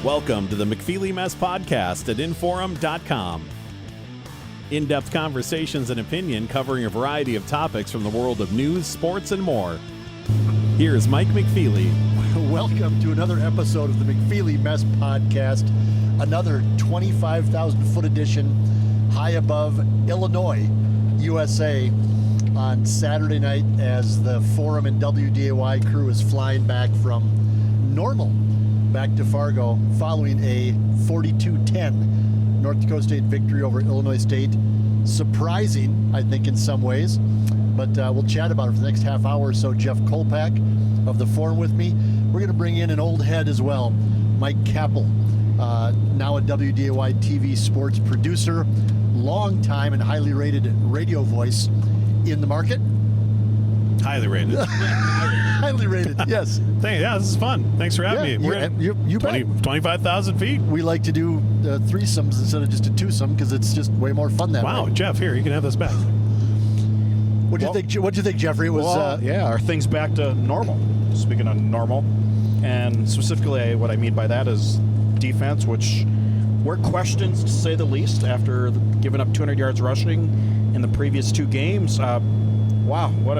Welcome to the McFeely Mess Podcast at Inforum.com. In-depth conversations and opinion covering a variety of topics from the world of news, sports, and more. Here's Mike McFeely. Welcome to another episode of the McFeely Mess Podcast, another 25,000-foot edition high above Illinois, USA, on Saturday night as the Forum and WDAY crew is flying back from Normal back to Fargo following a 42-10 North Dakota State victory over Illinois State. Surprising, I think, in some ways, but we'll chat about it for the next half hour or so. Jeff Kolpack of the Forum with me. We're going to bring in an old head as well, Mike Kapel, now a WDAY-TV sports producer, long time and highly rated radio voice in the market. Highly rated. Highly rated, yes. Yeah, this is fun. Thanks for having me. We're at 25,000 feet. We like to do threesomes instead of just a twosome because it's just way more fun that way. Wow, Jeff, here, you can have this back. What do you think, Jeffrey? It was are things back to normal? Speaking of normal, and specifically what I mean by that is defense, which were questions to say the least after giving up 200 yards rushing in the previous two games. Wow, what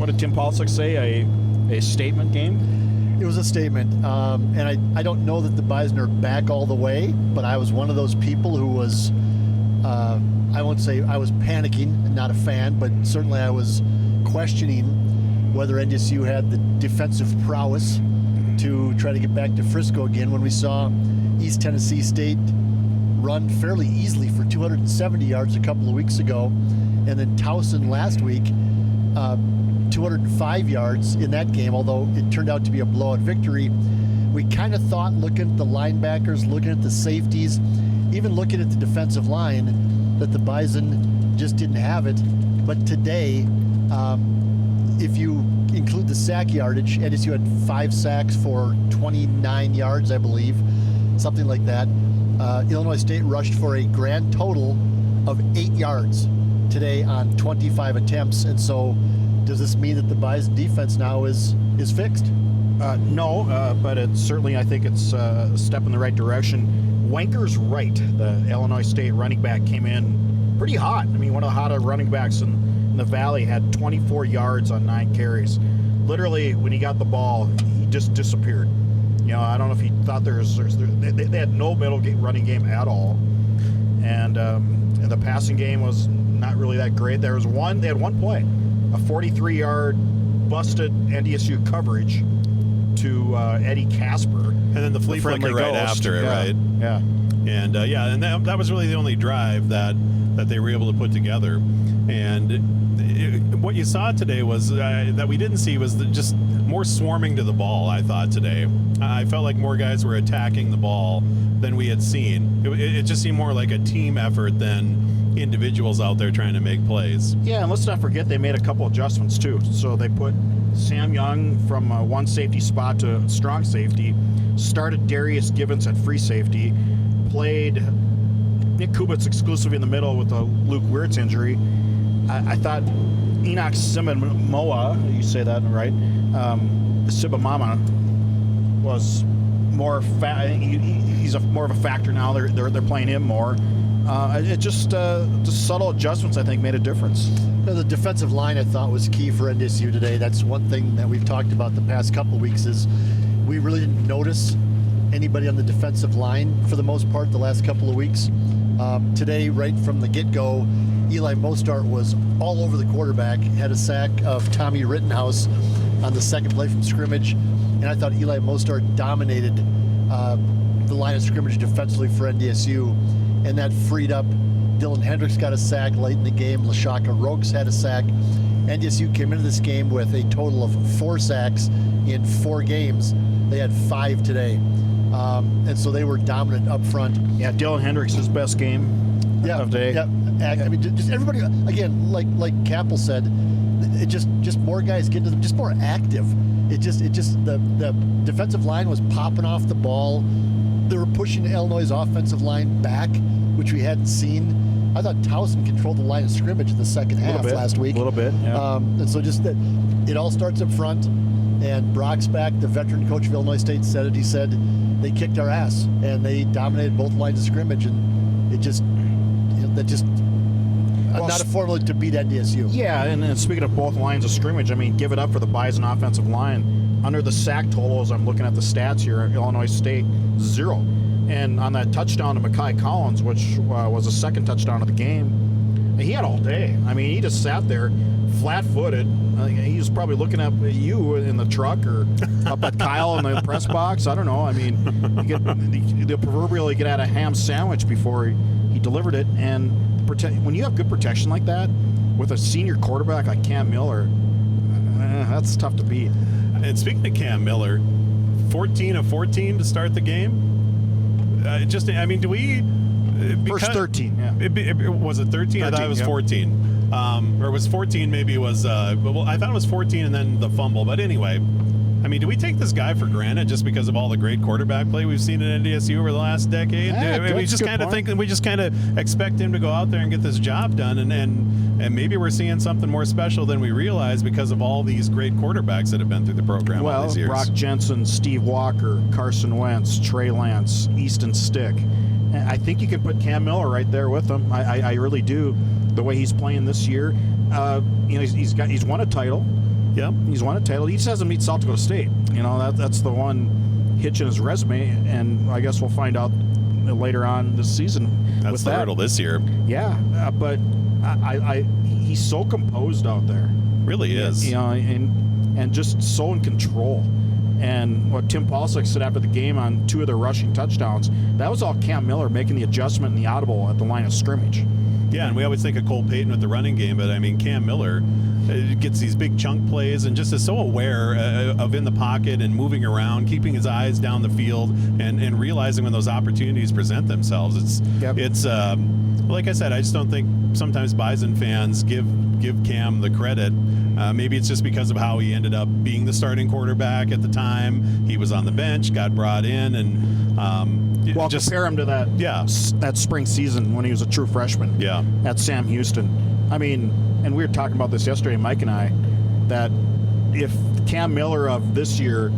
did Tim Polsick say? A statement game? It was a statement, and I don't know that the Bison are back all the way, but I was one of those people who was, I won't say I was panicking and not a fan, but certainly I was questioning whether NDSU had the defensive prowess to try to get back to Frisco again when we saw East Tennessee State run fairly easily for 270 yards a couple of weeks ago, and then Towson last week, 205 yards in that game, although it turned out to be a blowout victory. We kind of thought, looking at the linebackers, looking at the safeties, even looking at the defensive line, that the Bison just didn't have it. But today, if you include the sack yardage, NDSU had 5 sacks for 29 yards, I believe, something like that. Illinois State rushed for a grand total of 8 yards today on 25 attempts, and so does this mean that the Bison defense now is fixed? No, but it's certainly, I think it's a step in the right direction. Wanker's right. The Illinois State running back came in pretty hot. I mean, one of the hotter running backs in the Valley, had 24 yards on 9 carries. Literally, when he got the ball, he just disappeared. You know, I don't know if he thought they had no middle running game at all, and the passing game was not really that great. They had one play, a 43-yard busted NDSU coverage to Eddie Casper. And then the flea flicker right after it, right? Yeah. And, and that was really the only drive that they were able to put together. And what you saw today was that we didn't see was just more swarming to the ball, I thought, today. I felt like more guys were attacking the ball than we had seen. It just seemed more like a team effort than individuals out there trying to make plays. Yeah, and let's not forget they made a couple adjustments too. So they put Sam Young from one safety spot to strong safety, started Darius Gibbons at free safety, played Nick Kubitz exclusively in the middle with a Luke Wirtz injury. I thought Enoch Sibamoa, you say that right, Sibamama was more he's more of a factor now. They're playing him more. It just subtle adjustments, I think, made a difference. The defensive line, I thought, was key for NDSU today. That's one thing that we've talked about the past couple of weeks is we really didn't notice anybody on the defensive line for the most part the last couple of weeks. Today, right from the get-go, Eli Mostart was all over the quarterback, had a sack of Tommy Rittenhouse on the second play from scrimmage, and I thought Eli Mostart dominated the line of scrimmage defensively for NDSU, and that freed up. Dylan Hendricks got a sack late in the game. Lashaka Rokes had a sack. NDSU came into this game with a total of 4 sacks in 4 games. They had 5 today. And so they were dominant up front. Yeah, Dylan Hendricks' his best game of the day. Yeah, I mean, just everybody, again, like Kapel said, it just more guys getting to them, just more active. The defensive line was popping off the ball. They were pushing Illinois' offensive line back, which we hadn't seen. I thought Towson controlled the line of scrimmage in the second half last week. A little bit, yeah. And so just that it all starts up front. And Brocksback, the veteran coach of Illinois State, said it. He said they kicked our ass and they dominated both lines of scrimmage, and it just, not a formula to beat NDSU. Yeah, and speaking of both lines of scrimmage, I mean, give it up for the Bison offensive line. Under the sack totals, I'm looking at the stats here, Illinois State, 0. And on that touchdown to Mekhi Collins, which was the second touchdown of the game, he had all day. I mean, he just sat there flat-footed. He was probably looking up at you in the truck or up at Kyle in the press box. I don't know. I mean, the proverbially get out a ham sandwich before he delivered it. And when you have good protection like that with a senior quarterback like Cam Miller, that's tough to beat. And speaking of Cam Miller, 14 of 14 to start the game. Do we? First 13, yeah. Was it 13? I thought it was 14. Or it was 14, maybe it was, well, I thought it was 14 and then the fumble. But anyway, I mean, do we take this guy for granted just because of all the great quarterback play we've seen at NDSU over the last decade? We just kind of expect him to go out there and get this job done, and maybe we're seeing something more special than we realize because of all these great quarterbacks that have been through the program all these years. Brock Jensen, Steve Walker, Carson Wentz, Trey Lance, Easton Stick. And I think you can put Cam Miller right there with him. I really do. The way he's playing this year, he's won a title. Yeah, he's won a title. He just hasn't beat South Dakota State. That's the one hitch in his resume, and I guess we'll find out later on this season. That's the hurdle this year. Yeah, but he's so composed out there. Really is. And just so in control. And what Tim Paulsek said after the game on 2 of their rushing touchdowns, that was all Cam Miller making the adjustment in the audible at the line of scrimmage. Yeah, and we always think of Cole Payton with the running game, but I mean, Cam Miller gets these big chunk plays and just is so aware of in the pocket and moving around, keeping his eyes down the field, and realizing when those opportunities present themselves. It's like I said, I just don't think sometimes Bison fans give Cam the credit. Maybe it's just because of how he ended up being the starting quarterback at the time. He was on the bench, got brought in, and compare him to that spring season when he was a true freshman at Sam Houston. I mean, and we were talking about this yesterday, Mike and I, that if Cam Miller of this year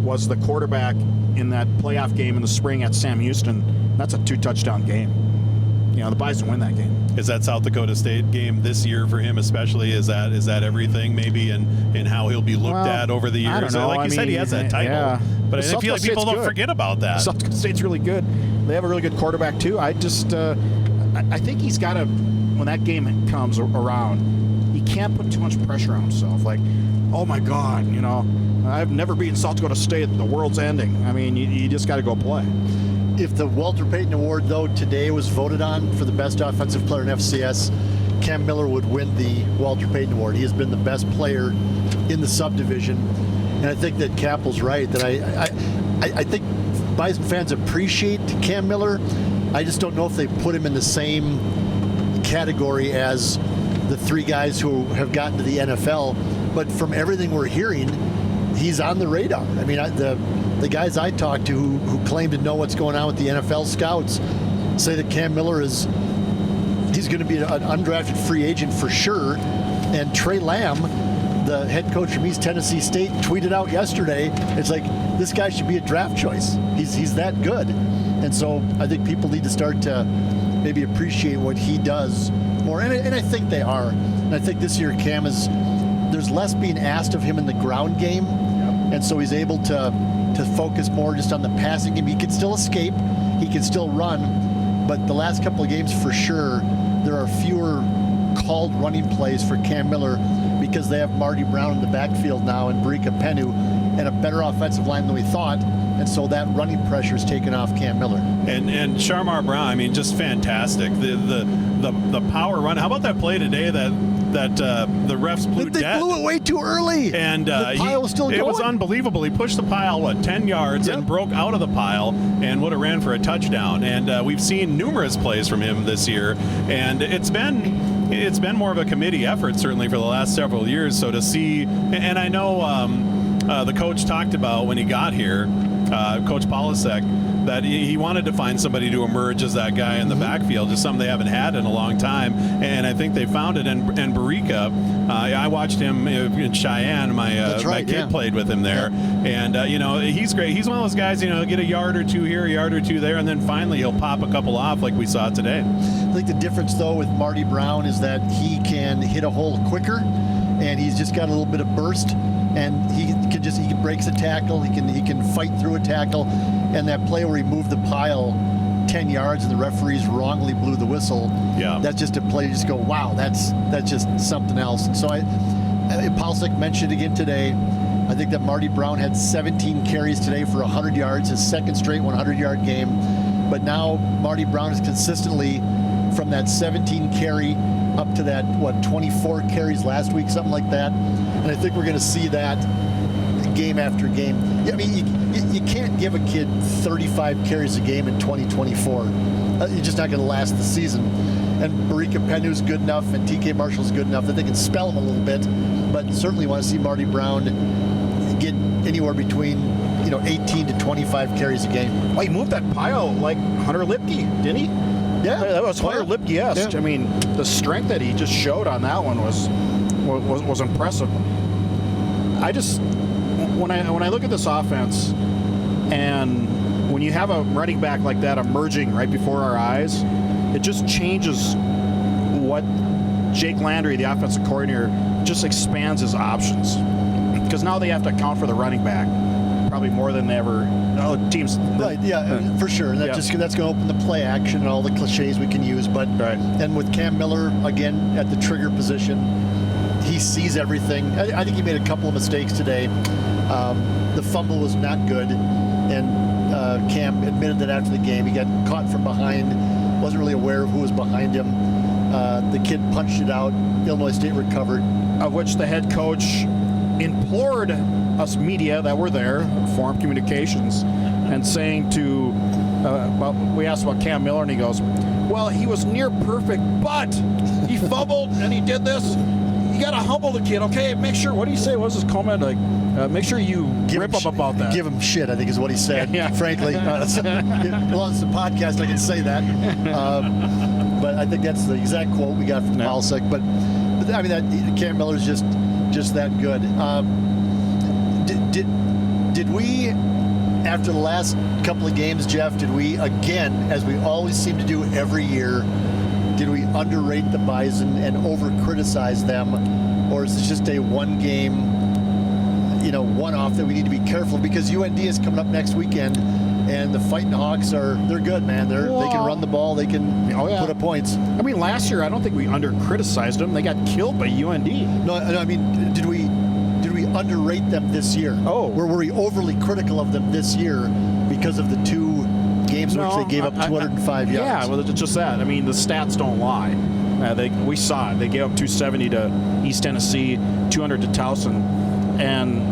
was the quarterback in that playoff game in the spring at Sam Houston, that's a 2-touchdown game. The Bison win that game. Is that South Dakota State game this year for him especially? Is that everything maybe in how he'll be looked at over the years? I don't know. Like you said, he has that title. But I feel like people don't forget about that. South Dakota State's really good. They have a really good quarterback too. I think he's got to, when that game comes around, he can't put too much pressure on himself. Like, oh my God, I've never beaten South Dakota State. The world's ending. I mean, you just got to go play. If the Walter Payton Award, though, today was voted on for the best offensive player in FCS, Cam Miller would win the Walter Payton Award. He has been the best player in the subdivision. And I think that Kapel's right, that I think Bison fans appreciate Cam Miller. I just don't know if they put him in the same category as the 3 guys who have gotten to the NFL. But from everything we're hearing, he's on the radar. I mean, the guys I talked to who claim to know what's going on with the NFL scouts say that Cam Miller he's going to be an undrafted free agent for sure. And Trey Lamb, the head coach from East Tennessee State, tweeted out yesterday, it's like, this guy should be a draft choice. He's that good. And so I think people need to start to maybe appreciate what he does more. And I think they are. And I think this year Cam there's less being asked of him in the ground game. And so he's able to focus more just on the passing game. He can still escape, he can still run, but the last couple of games for sure, there are fewer called running plays for Cam Miller because they have Marty Brown in the backfield now and Barika Penu and a better offensive line than we thought. And so that running pressure is taken off Cam Miller. And Sharmar Brown, I mean, just fantastic. The power run. How about that play today that the refs blew dead? They blew it way too early. And the pile was still going. It was unbelievable. He pushed the pile, 10 yards and broke out of the pile and would have ran for a touchdown. And we've seen numerous plays from him this year. And it's been more of a committee effort, certainly, for the last several years. So to see, and I know the coach talked about when he got here, Coach Polisek, that he wanted to find somebody to emerge as that guy in the backfield, just something they haven't had in a long time. And I think they found it. And Barica, I watched him in Cheyenne. My kid played with him there. And, he's great. He's one of those guys, get a yard or two here, a yard or two there, and then finally he'll pop a couple off like we saw today. I think the difference, though, with Marty Brown is that he can hit a hole quicker, and he's just got a little bit of burst, and he breaks a tackle, he can fight through a tackle, and that play where he moved the pile 10 yards and the referees wrongly blew the whistle. Yeah, that's just a play. You just go, wow, that's just something else. And so Palcic mentioned again today, I think that Marty Brown had 17 carries today for 100 yards, his second straight 100-yard game. But now Marty Brown is consistently from that 17 carry up to that, 24 carries last week, something like that. And I think we're going to see that game after game. I mean, you can't give a kid 35 carries a game in 2024. You're just not going to last the season. And Barica Penu's good enough, and TK Marshall's good enough that they can spell him a little bit. But certainly want to see Marty Brown get anywhere between 18 to 25 carries a game. Well, he moved that pile like Hunter Lipke, didn't he? Yeah, that was Hunter Lipke-esque. Yeah. I mean, the strength that he just showed on that one was impressive. When I look at this offense, and when you have a running back like that emerging right before our eyes, it just changes what Jake Landry, the offensive coordinator, just expands his options. Because now they have to account for the running back probably more than they ever. Teams. Right, yeah, for sure. And that's going to open the play action and all the cliches we can use. But and with Cam Miller, again, at the trigger position, he sees everything. I think he made a couple of mistakes today. The fumble was not good. And Cam admitted that after the game. He got caught from behind, wasn't really aware of who was behind him. The kid punched it out. Illinois State recovered. Of which the head coach implored us media that were there, Forum Communications, and saying to, we asked about Cam Miller, and he goes, well, he was near perfect, but he fumbled and he did this. You got to humble the kid, okay? Make sure, what did he say? What was his comment? Like, make sure you rip up about that. Give him shit, I think is what he said, frankly. Well, it's a podcast, I can say that. But I think that's the exact quote we got from Palcic. But I mean, that Cam Miller's just that good. Did we, after the last couple of games, Jeff, did we, again, as we always seem to do every year, did we underrate the Bison and over-criticize them? Or is this just a one-game, one-off that we need to be careful? Because UND is coming up next weekend, and the Fighting Hawks they're good, man. They can run the ball. They can put up points. I mean, last year, I don't think we under-criticized them. They got killed by UND. No, I mean, did we underrate them this year? Oh. Were we overly critical of them this year because of the two games in which they gave up 205 yards? Yeah, well, it's just that. I mean, the stats don't lie. We saw it. They gave up 270 to East Tennessee, 200 to Towson. And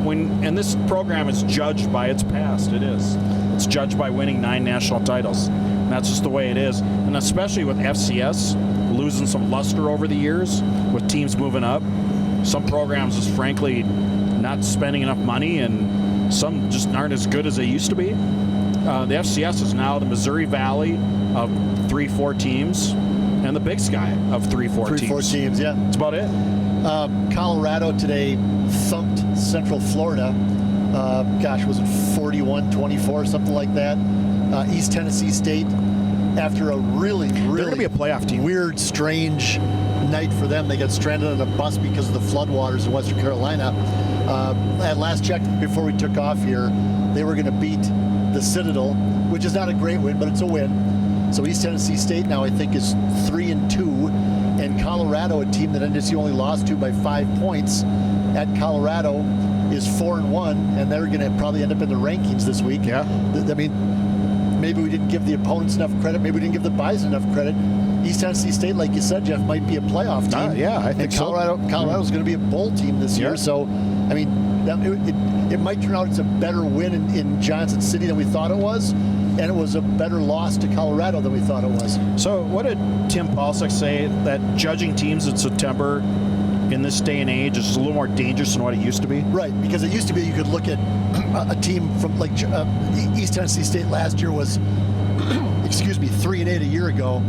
when this program is judged by its past, it is. It's judged by winning 9 national titles. And that's just the way it is. And especially with FCS losing some luster over the years, with teams moving up. Some programs just frankly not spending enough money, and some just aren't as good as they used to be. The FCS is now the Missouri Valley of 3-4 teams and the Big Sky of 3-4 teams. 3-4 teams, yeah. That's about it. Colorado today thumped Central Florida. Was it 41-24, something like that? East Tennessee State, after a really they're going to be a playoff team. Weird, strange night for them. They got stranded on a bus because of the floodwaters in Western Carolina. At last check, before we took off here, they were going to beat the Citadel, which is not a great win, but it's a win. So East Tennessee State now, I think, is 3-2, and Colorado, a team that NDSU only lost to by 5 points at Colorado, is 4-1, and they're going to probably end up in the rankings this week. Yeah. I mean, maybe we didn't give the opponents enough credit. Maybe we didn't give the Bison enough credit. East Tennessee State, like you said, Jeff, might be a playoff team. I think Colorado's going to be a bowl team this year. So, I mean, it might turn out it's a better win in Johnson City than we thought it was, and it was a better loss to Colorado than we thought it was. So what did Tim Palcic say, that judging teams in September in this day and age is a little more dangerous than what it used to be? Right, because it used to be you could look at a team from like East Tennessee State last year was, 3-8 a year ago,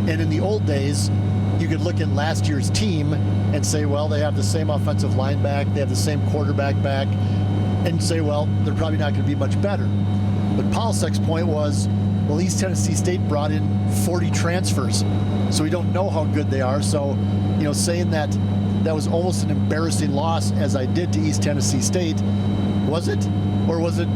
and in the old days, you could look at last year's team and say, well, they have the same offensive line back, they have the same quarterback back, and say, well, they're probably not going to be much better. But Polsek's point was, well, East Tennessee State brought in 40 transfers, so we don't know how good they are. So, saying that was almost an embarrassing loss, as I did to East Tennessee State, was it? Or was it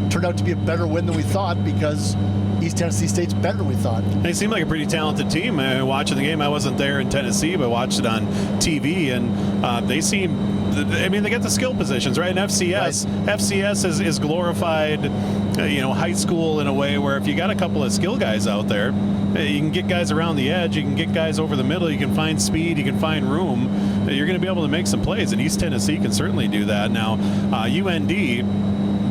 turned out to be a better win than we thought because East Tennessee State's better than we thought? They seem like a pretty talented team. Watching the game, I wasn't there in Tennessee, but watched it on TV, and they seem. They get the skill positions, right? And FCS is glorified, high school in a way where if you got a couple of skill guys out there, you can get guys around the edge, you can get guys over the middle, you can find speed, you can find room. You're going to be able to make some plays, and East Tennessee can certainly do that. Now, UND,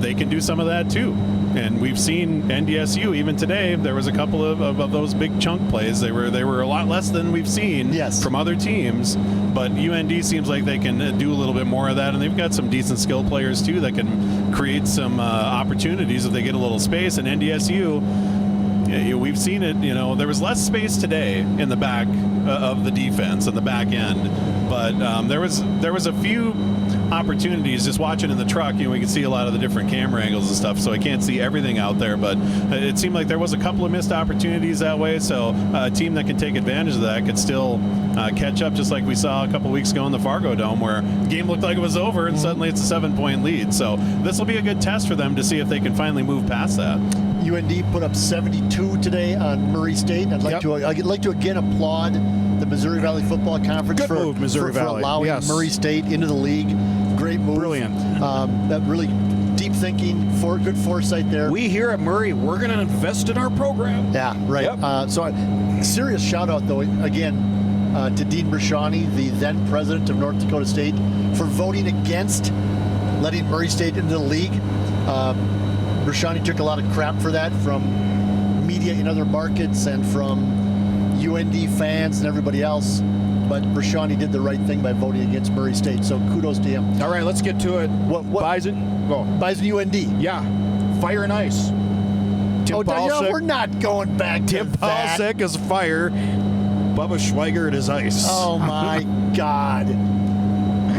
they can do some of that too. And we've seen NDSU even today. There was a couple of those big chunk plays. They were a lot less than we've seen from other teams. But UND seems like they can do a little bit more of that, and they've got some decent skill players too that can create some opportunities if they get a little space. And NDSU, we've seen it. There was less space today in the back of the defense and the back end, but there was a few opportunities just watching in the truck. We could see a lot of the different camera angles and stuff, so I can't see everything out there, but it seemed like there was a couple of missed opportunities that way. So a team that can take advantage of that could still catch up, just like we saw a couple weeks ago in the Fargo Dome, where the game looked like it was over and suddenly it's a 7-point lead. So this will be a good test for them to see if they can finally move past that. UND put up 72 today on Murray State. I'd like to again applaud the Missouri Valley Football Conference for allowing Murray State into the league. Great move. Brilliant. That really deep thinking, good foresight there. We here at Murray, we're going to invest in our program. Yeah, right. Yep. Serious shout out though again to Dean Brashani, the then president of North Dakota State, for voting against letting Murray State into the league. Brashani took a lot of crap for that from media in other markets and from UND fans and everybody else. But Brashani did the right thing by voting against Murray State, so kudos to him. All right, let's get to it. What Bison? Go. Bison UND. Yeah. Fire and Ice. We're not going back to Tim Polsek is fire. Bubba Schweigert is ice. Oh, my God.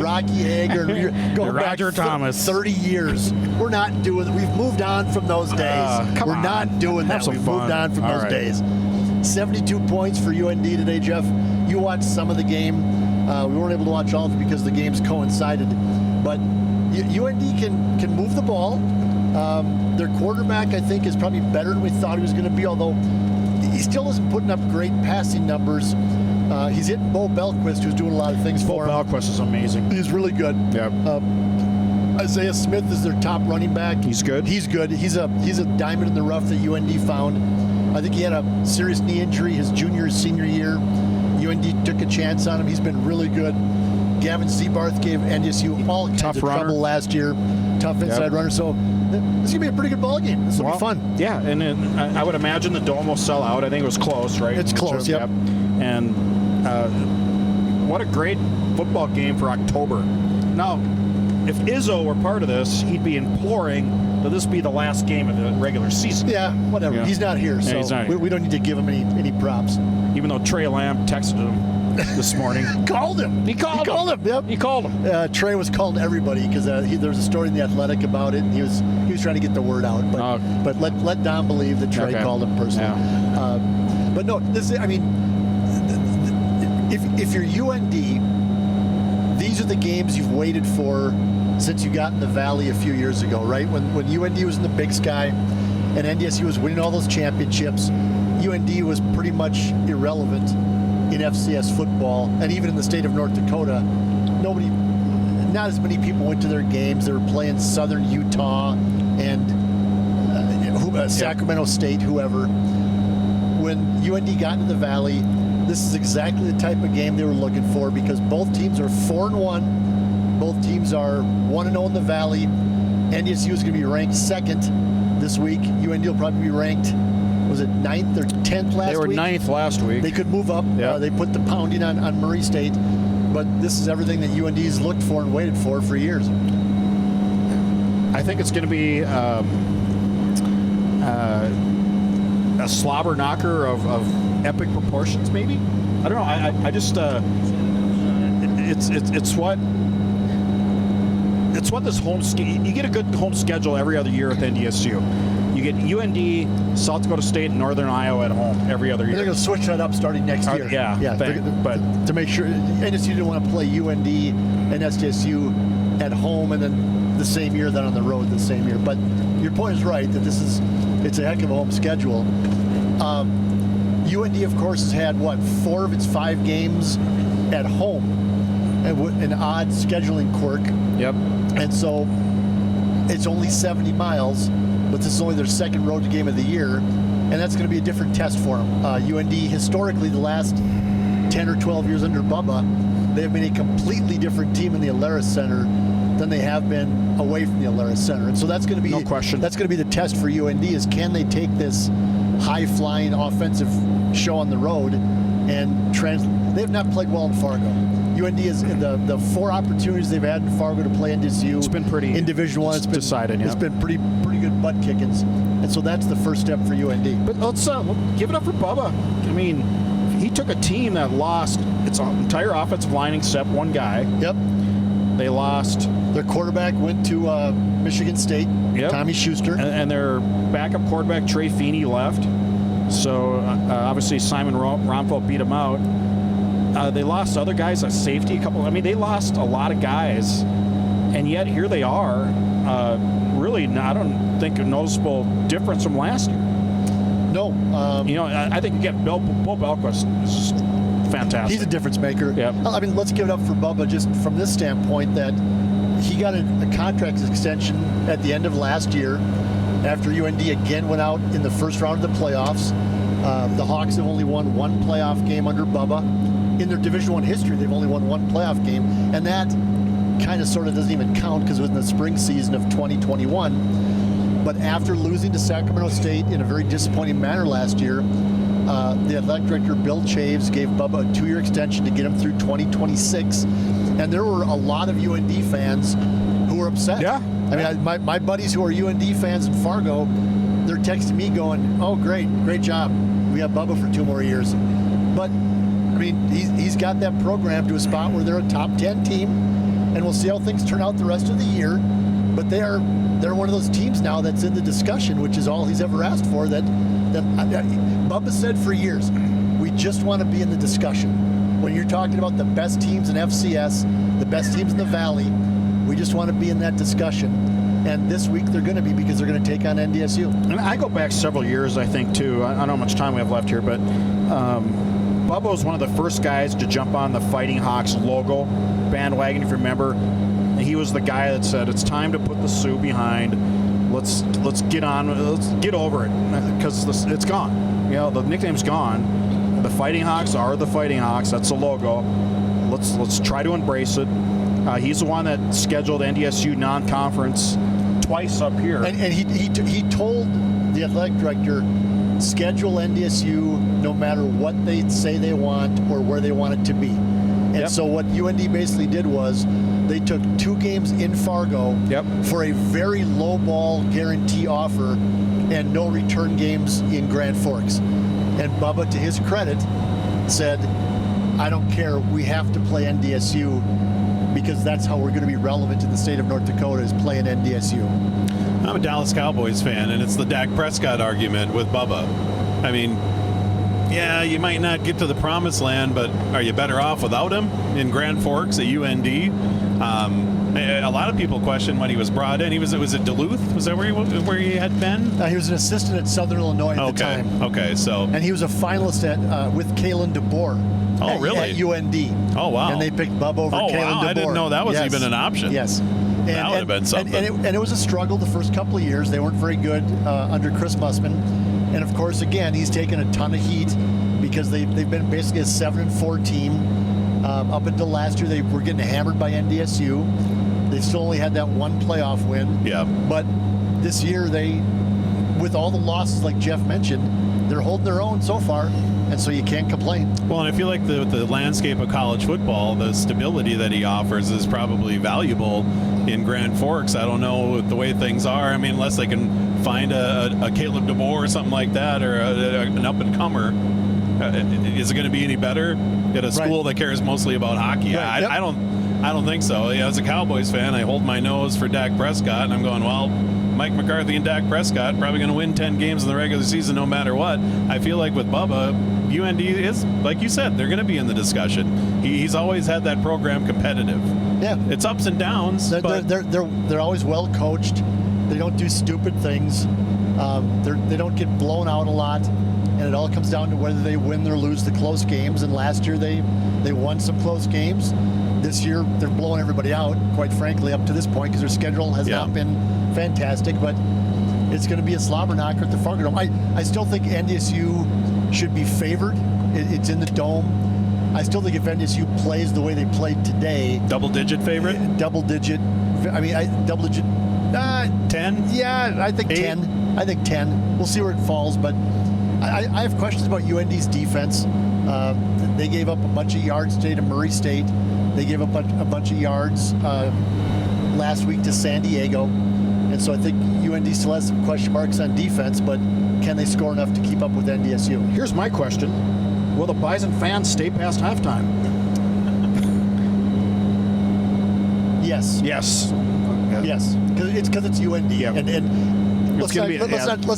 Rocky Hager, going Roger back Thomas. 30 years. We're not doing. We've moved on from those days. We're not doing that. We've moved on from those days. 72 points for UND today, Jeff. You watched some of the game. We weren't able to watch all of it because the games coincided. But UND can move the ball. Their quarterback, I think, is probably better than we thought he was going to be, although he still isn't putting up great passing numbers. He's hitting Bo Belquist, who's doing a lot of things for him. Bo Belquist is amazing. He's really good. Yeah. Isaiah Smith is their top running back. He's good. He's good. He's a diamond in the rough that UND found. I think he had a serious knee injury his senior year. UND took a chance on him. He's been really good. Gavin Seabarth gave NDSU all kinds of trouble last year. Tough inside runner. So this is going to be a pretty good ball game. This will be fun. Yeah, and I would imagine the Dome will sell out. I think it was close, right? It's close, yep. And what a great football game for October. Now, if Izzo were part of this, he'd be imploring that this be the last game of the regular season. Yeah, whatever. Yeah. He's not here, so he's not here. We don't need to give him any props. Even though Trey Lamb texted him this morning. Called him. He called him. Yep. He called him. Trey was calling everybody because there was a story in The Athletic about it, and he was trying to get the word out. But let Don believe that Trey called him personally. Yeah. But no, if you're UND, these are the games you've waited for since you got in the Valley a few years ago, right? When UND was in the Big Sky and NDSU was winning all those championships, UND was pretty much irrelevant in FCS football, and even in the state of North Dakota, not as many people went to their games. They were playing Southern Utah and Sacramento State, whoever. When UND got into the Valley, this is exactly the type of game they were looking for because both teams are 4-1. Both teams are 1-0 in the Valley. NDSU is going to be ranked second this week. UND will probably be ranked, was it 9th or 10th last week? They were 9th last week. They could move up. Yep. They put the pounding on Murray State. But this is everything that UND's looked for and waited for years. I think it's going to be a slobber knocker of epic proportions, maybe. I don't know. I just it's what this home you get a good home schedule every other year with NDSU. You get UND, South Dakota State, and Northern Iowa at home every other year. They're going to switch that up starting next year. But to make sure NDSU didn't want to play UND and SDSU at home and then the same year, then on the road the same year. But your point is right that it's a heck of a home schedule. UND, of course, has had 4 of its 5 games at home, an odd scheduling quirk. Yep. And so it's only 70 miles, but this is only their second road game of the year, and that's going to be a different test for them. UND, historically, the last 10 or 12 years under Bubba, they have been a completely different team in the Alaris Center than they have been away from the Alaris Center. And so that's going to be no question. That's going to be the test for UND is can they take this high-flying offensive show on the road and translate. They have not played well in Fargo. UND is in the 4 opportunities they've had in Fargo to play NDSU. It's been pretty in Division I. It's been decided. It's been pretty good butt kickings, and so that's the first step for UND. But let's give it up for Bubba. I mean, he took a team that lost its entire offensive line except one guy. Yep. They lost. Their quarterback went to Michigan State. Yep. Tommy Schuster. And their backup quarterback Trey Feeney left. So obviously Simon Romfeld beat him out. They lost other guys at safety. They lost a lot of guys, and yet here they are. Really, I don't think a noticeable difference from last year. No. I think again, Bill Belquist is just fantastic. He's a difference maker. Yep. I mean, let's give it up for Bubba just from this standpoint that he got a contract extension at the end of last year after UND again went out in the first round of the playoffs. The Hawks have only won 1 playoff game under Bubba. In their Division I history, they've only won 1 playoff game, and that kind of sort of doesn't even count because it was in the spring season of 2021. But after losing to Sacramento State in a very disappointing manner last year, the athletic director, Bill Chaves, gave Bubba a 2-year extension to get him through 2026. And there were a lot of UND fans who were upset. Yeah. I mean, my buddies who are UND fans in Fargo, they're texting me going, oh, great job. We have Bubba for 2 more years. But, I mean, he's got that program to a spot where they're a top 10 team, and we'll see how things turn out the rest of the year. But they're one of those teams now that's in the discussion, which is all he's ever asked for. That Bubba said for years, we just want to be in the discussion. When you're talking about the best teams in FCS, the best teams in the Valley, we just want to be in that discussion. And this week they're going to be because they're going to take on NDSU. And I go back several years, I think, too. I don't know how much time we have left here, but Bubba was one of the first guys to jump on the Fighting Hawks logo bandwagon, if you remember. And he was the guy that said, it's time to put the Sioux behind. Let's get on. Let's get over it because it's gone. The nickname's gone. The Fighting Hawks are the Fighting Hawks. That's the logo. Let's try to embrace it. He's the one that scheduled NDSU non-conference twice up here. And he told the athletic director, schedule NDSU no matter what they say they want or where they want it to be. And so what UND basically did was they took 2 games in Fargo for a very low ball guarantee offer and no return games in Grand Forks. And Bubba, to his credit, said, I don't care, we have to play NDSU because that's how we're going to be relevant in the state of North Dakota is playing NDSU. I'm a Dallas Cowboys fan, and it's the Dak Prescott argument with Bubba. I mean, yeah, you might not get to the promised land, but are you better off without him in Grand Forks at UND? A lot of people question when he was brought in. Was it Duluth? Was that where he had been? He was an assistant at Southern Illinois at the time. Okay, so. And he was a finalist with Kalen DeBoer. Oh, really? At UND. Oh, wow. And they picked Bubba over Kalen DeBoer. Oh, wow. I didn't know that was even an option. Yes. That would have been something. And it was a struggle the first couple of years. They weren't very good under Chris Mussman. And, of course, again, he's taken a ton of heat because they've been basically a 7-4 team. Up until last year, they were getting hammered by NDSU. They still only had that 1 playoff win. Yeah. But this year, with all the losses like Jeff mentioned, they're holding their own so far. And so you can't complain. Well, and I feel like the landscape of college football, the stability that he offers is probably valuable in Grand Forks. I don't know the way things are. I mean, unless they can find a Caleb DeBoer or something like that, or an up-and-comer. Is it going to be any better at a school that cares mostly about hockey? Right. Yep. I don't think so. As a Cowboys fan, I hold my nose for Dak Prescott, and I'm going, well, Mike McCarthy and Dak Prescott probably going to win 10 games in the regular season no matter what. I feel like with Bubba, UND is, like you said, they're going to be in the discussion. He's always had that program competitive. Yeah. It's ups and downs. They're always well coached. They don't do stupid things. They don't get blown out a lot. And it all comes down to whether they win or lose the close games. And last year they won some close games. This year they're blowing everybody out, quite frankly, up to this point, because their schedule has not been fantastic. But it's going to be a slobber knocker at the Fargo Dome. I still think NDSU should be favored. It's in the Dome. I still think if NDSU plays the way they played today, double-digit favorite? Double-digit. I mean, double-digit. 10? Yeah, I think 8? 10. I think 10. We'll see where it falls, but I have questions about UND's defense. They gave up a bunch of yards today to Murray State. They gave up a bunch of yards last week to San Diego. And so I think UND still has some question marks on defense, but can they score enough to keep up with NDSU? Here's my question. Will the Bison fans stay past halftime? Yes. Yes. Yes. Because it's UND. Yeah. And let's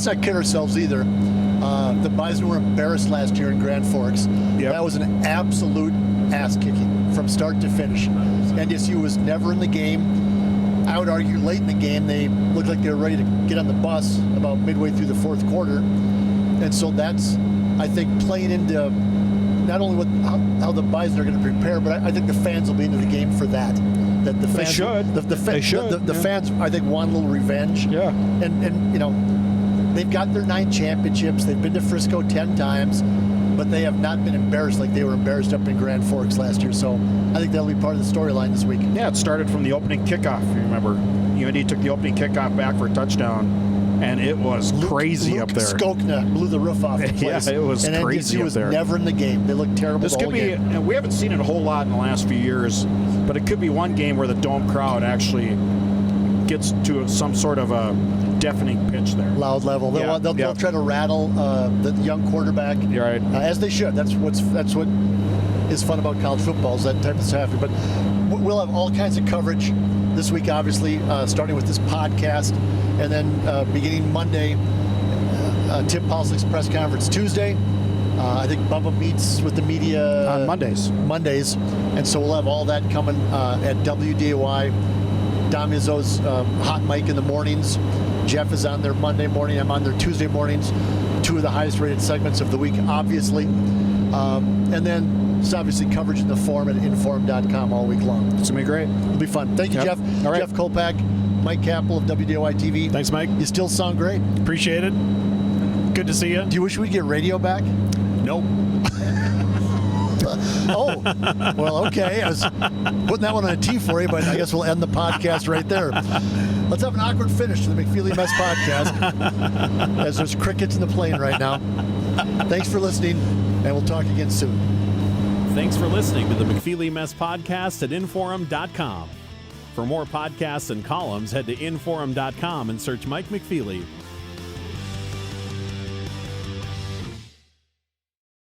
not kid ourselves either. The Bison were embarrassed last year in Grand Forks. Yep. That was an absolute ass-kicking from start to finish. NDSU was never in the game. I would argue late in the game they looked like they were ready to get on the bus about midway through the fourth quarter. And so that's, I think, playing into not only how the Bison are going to prepare, but I think the fans will be into the game for that. That the fans They should. They should. The fans, I think, want a little revenge. Yeah. And you know, they've got their 9 championships. They've been to Frisco 10 times, but they have not been embarrassed like they were embarrassed up in Grand Forks last year. So I think that'll be part of the storyline this week. Yeah, it started from the opening kickoff. You remember, UND took the opening kickoff back for a touchdown, and it was crazy up there. Skokna blew the roof off the place. Yeah, it was and crazy NDSU up was there. never in the game. They looked terrible. This the could whole be, game. and we haven't seen it a whole lot in the last few years, but it could be one game where the Dome crowd actually gets to some sort of a deafening pitch there. Loud level. They'll try to rattle the young quarterback. You're right. As they should. That's what is fun about college football, is that type of stuff. But we'll have all kinds of coverage this week, obviously, starting with this podcast, and then beginning Monday, Tim Paulick's press conference Tuesday. I think Bubba meets with the media On Mondays. And so we'll have all that coming at WDAY. Dom Izzo's hot mic in the mornings. Jeff is on there Monday morning. I'm on there Tuesday mornings. 2 of the highest rated segments of the week, obviously. And then it's obviously coverage in the forum at inform.com all week long. It's going to be great. It'll be fun. Thank you, Yep. Jeff. All right. Jeff Kolpack, Mike Kapel of WDAY-TV. Thanks, Mike. You still sound great. Appreciate it. Good to see you. Do you wish we'd get radio back? Nope. Oh, well, okay. I was putting that one on a tee for you, but I guess we'll end the podcast right there. Let's have an awkward finish to the McFeely Mess podcast, as there's crickets in the plane right now. Thanks for listening, and we'll talk again soon. Thanks for listening to the McFeely Mess podcast at Inforum.com. For more podcasts and columns, head to Inforum.com and search Mike McFeely